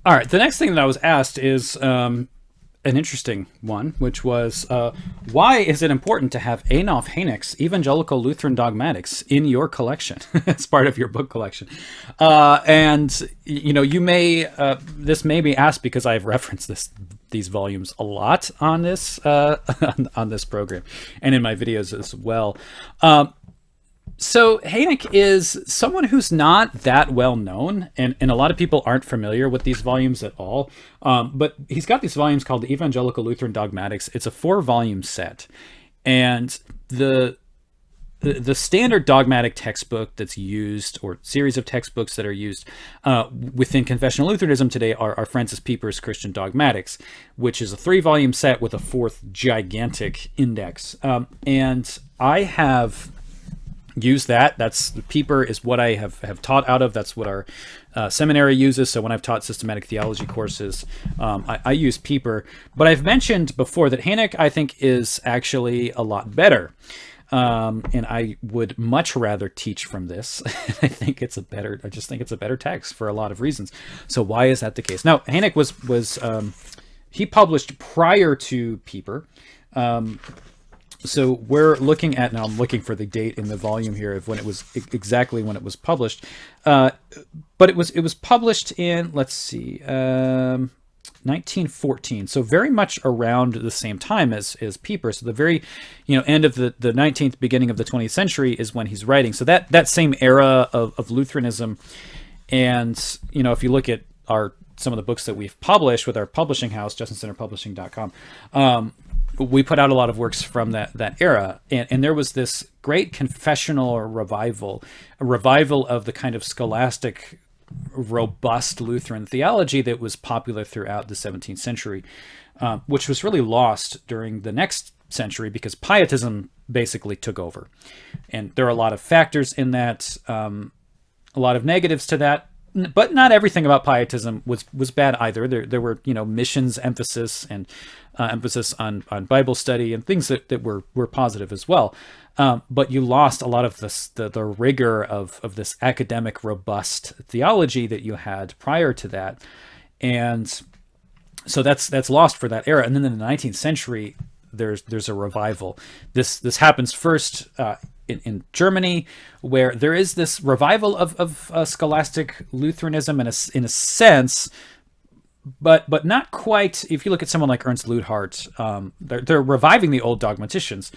All right. The next thing that I was asked is an interesting one, which was why is it important to have Adolf Hoenekke's Evangelical Lutheran Dogmatics in your collection as part of your book collection? And you may this may be asked because I've referenced these volumes a lot on this on this program and in my videos as well. So Hoenecke is someone who's not that well known, and a lot of people aren't familiar with these volumes at all. But he's got these volumes called the Evangelical Lutheran Dogmatics. It's a 4-volume set, and the standard dogmatic textbook that's used, or series of textbooks that are used within Confessional Lutheranism today, are Francis Pieper's Christian Dogmatics, which is a 3-volume set with a 4th gigantic index. And I have use that. That's Pieper is what I have taught out of. That's what our seminary uses. So when I've taught systematic theology courses, I use Pieper. But I've mentioned before that Hoenecke, I think, is actually a lot better. And I would much rather teach from this. I just think it's a better text for a lot of reasons. So why is that the case? Now, Hoenecke was he published prior to Pieper. So we're looking at, now I'm looking for the date in the volume here of when it was, exactly when it was published. But it was published in, let's see, 1914. So very much around the same time as Pieper. So the very, end of the 19th, beginning of the 20th century is when he's writing. So that same era of Lutheranism. And, if you look at some of the books that we've published with our publishing house, justincenterpublishing.com, we put out a lot of works from that era, and there was this great confessional revival, a revival of the kind of scholastic, robust Lutheran theology that was popular throughout the 17th century, which was really lost during the next century because Pietism basically took over. And there are a lot of factors in that, a lot of negatives to that, but not everything about Pietism was bad either. There were missions emphasis and emphasis on Bible study and things that were positive as well. But you lost a lot of the rigor of this academic, robust theology that you had prior to that, and so that's lost for that era. And then in the 19th century, there's a revival. This happens first in Germany, where there is this revival of scholastic Lutheranism in a sense, but not quite. If you look at someone like Ernst Ludhart, they're reviving the old dogmaticians.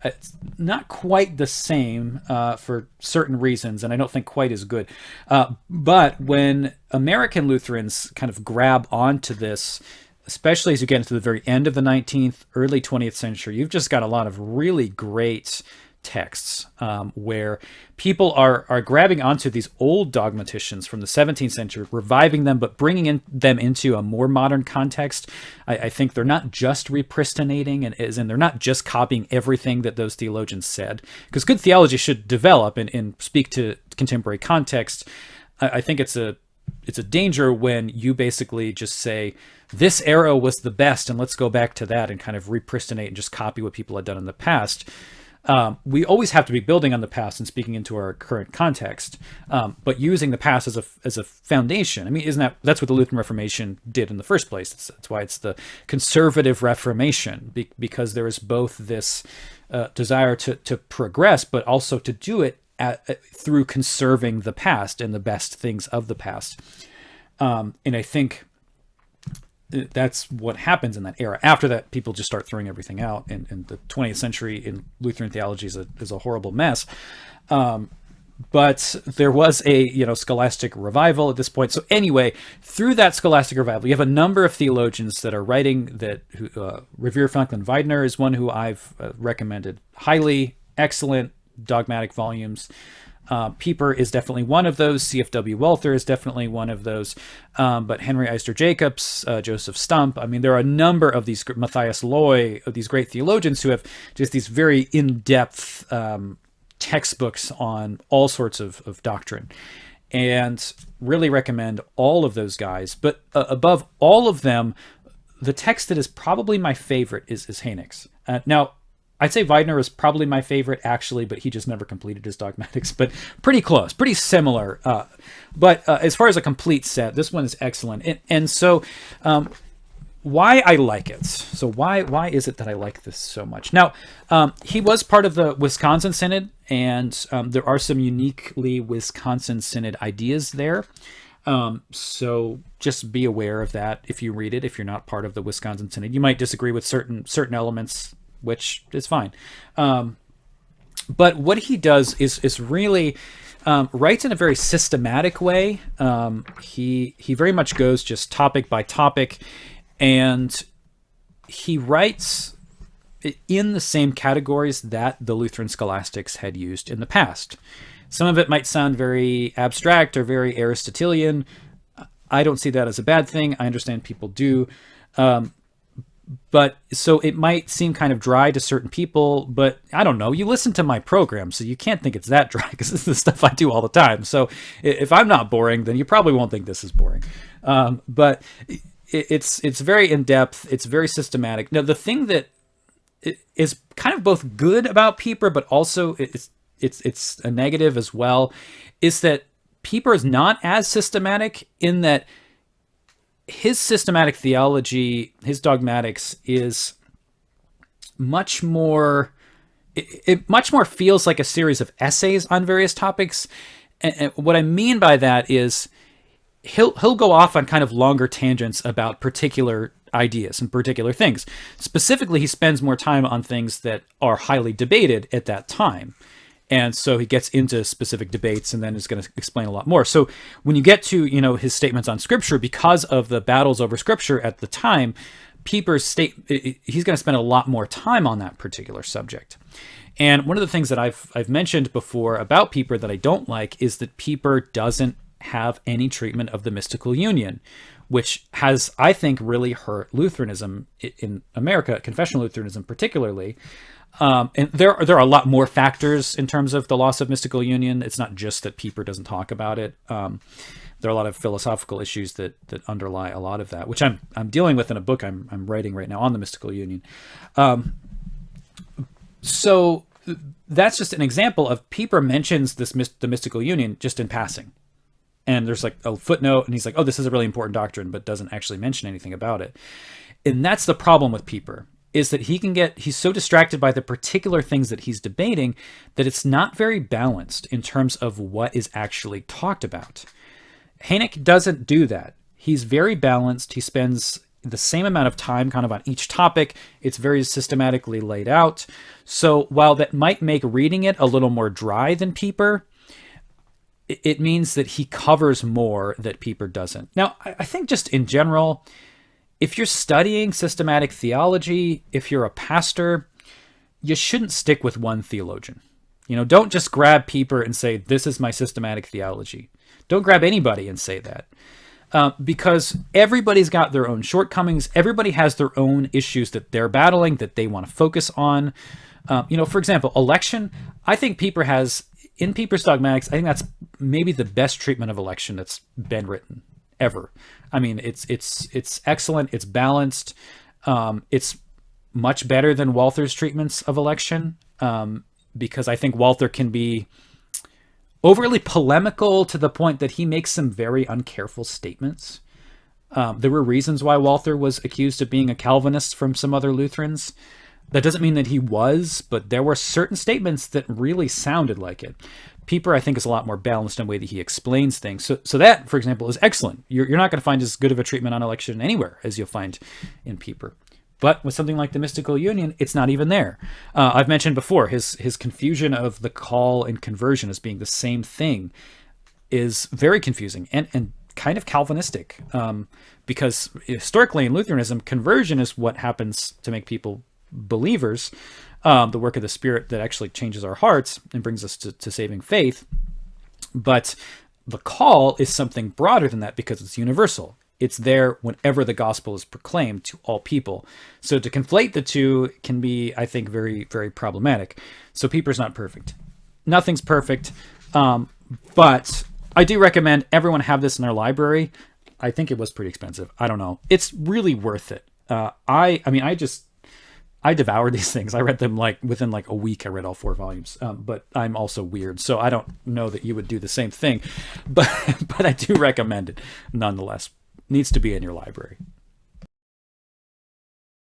It's not quite the same for certain reasons, and I don't think quite as good. But when American Lutherans kind of grab onto this, especially as you get into the very end of the 19th, early 20th century, you've just got a lot of really great texts where people are grabbing onto these old dogmaticians from the 17th century, reviving them, but bringing them into a more modern context. I think they're not just repristinating, and they're not just copying everything that those theologians said, because good theology should develop and speak to contemporary context. I think it's a danger when you basically just say, this era was the best, and let's go back to that and kind of repristinate and just copy what people had done in the past. We always have to be building on the past and speaking into our current context, but using the past as a foundation. I mean, that's what the Lutheran Reformation did in the first place? That's why it's the conservative Reformation, because there is both this desire to progress, but also to do it through conserving the past and the best things of the past. And I think that's what happens in that era. After that, people just start throwing everything out, and the 20th century in Lutheran theology is a horrible mess. But there was a scholastic revival at this point. So anyway, through that scholastic revival, you have a number of theologians that are writing that. Revere Franklin Weidner is one who I've recommended highly. Excellent dogmatic volumes. Pieper is definitely one of those. C.F.W. Walther is definitely one of those. But Henry Eister Jacobs, Joseph Stump. I mean, there are a number of these, Matthias Loy, of these great theologians who have just these very in-depth textbooks on all sorts of doctrine. And really recommend all of those guys. But above all of them, the text that is probably my favorite is Hoenekke's. Now, I'd say Weidner is probably my favorite, actually, but he just never completed his dogmatics. But pretty close, pretty similar. But as far as a complete set, this one is excellent. And so why I like it. So why is it that I like this so much? Now, he was part of the Wisconsin Synod, and there are some uniquely Wisconsin Synod ideas there. So just be aware of that if you read it. If you're not part of the Wisconsin Synod, you might disagree with certain elements, which is fine. But what he does is really writes in a very systematic way. He very much goes just topic by topic, and he writes in the same categories that the Lutheran scholastics had used in the past. Some of it might sound very abstract or very Aristotelian. I don't see that as a bad thing. I understand people do. But so it might seem kind of dry to certain people, but I don't know. You listen to my program, so you can't think it's that dry, because this is the stuff I do all the time. So if I'm not boring, then you probably won't think this is boring. But it's very in-depth. It's very systematic. Now, the thing that is kind of both good about Pieper, but also it's a negative as well, is that Pieper is not as systematic, in that his systematic theology, his dogmatics, is much more, it much more feels like a series of essays on various topics. And what I mean by that is he'll go off on kind of longer tangents about particular ideas and particular things. Specifically, he spends more time on things that are highly debated at that time. And so he gets into specific debates and then is going to explain a lot more. So when you get to, his statements on Scripture, because of the battles over Scripture at the time, Pieper's he's going to spend a lot more time on that particular subject. And one of the things that I've mentioned before about Pieper that I don't like is that Pieper doesn't have any treatment of the mystical union, which has, I think, really hurt Lutheranism in America, confessional Lutheranism particularly. And there are a lot more factors in terms of the loss of mystical union. It's not just that Pieper doesn't talk about it. There are a lot of philosophical issues that underlie a lot of that, which I'm dealing with in a book I'm writing right now on the mystical union. So that's just an example of Pieper mentions the mystical union just in passing. And there's like a footnote, and he's like, oh, this is a really important doctrine, but doesn't actually mention anything about it. And that's the problem with Pieper, is that he's so distracted by the particular things that he's debating that it's not very balanced in terms of what is actually talked about. Hoenecke doesn't do that. He's very balanced. He spends the same amount of time kind of on each topic. It's very systematically laid out. So while that might make reading it a little more dry than Pieper, it means that he covers more that Pieper doesn't. Now, I think just in general, if you're studying systematic theology, if you're a pastor, you shouldn't stick with one theologian. Don't just grab Pieper and say, this is my systematic theology. Don't grab anybody and say that. Because everybody's got their own shortcomings. Everybody has their own issues that they're battling, that they want to focus on. For example, election, I think Pieper has, in Pieper's dogmatics, I think that's maybe the best treatment of election that's been written ever. I mean, it's excellent. It's balanced. It's much better than Walther's treatments of election, because I think Walther can be overly polemical to the point that he makes some very uncareful statements. There were reasons why Walther was accused of being a Calvinist from some other Lutherans. That doesn't mean that he was, but there were certain statements that really sounded like it. Pieper, I think, is a lot more balanced in the way that he explains things. So that, for example, is excellent. You're not going to find as good of a treatment on election anywhere as you'll find in Pieper. But with something like the mystical union, it's not even there. I've mentioned before, his confusion of the call and conversion as being the same thing is very confusing and kind of Calvinistic. Because historically in Lutheranism, conversion is what happens to make people believers, the work of the Spirit that actually changes our hearts and brings us to saving faith. But the call is something broader than that because it's universal. It's there whenever the gospel is proclaimed to all people. So to conflate the two can be, I think, very, very problematic. So Pieper's not perfect. Nothing's perfect. But I do recommend everyone have this in their library. I think it was pretty expensive. I don't know. It's really worth it. I devoured these things. I read them like within like a week. I read all 4 volumes. But I'm also weird, so I don't know that you would do the same thing. But I do recommend it nonetheless. Needs to be in your library.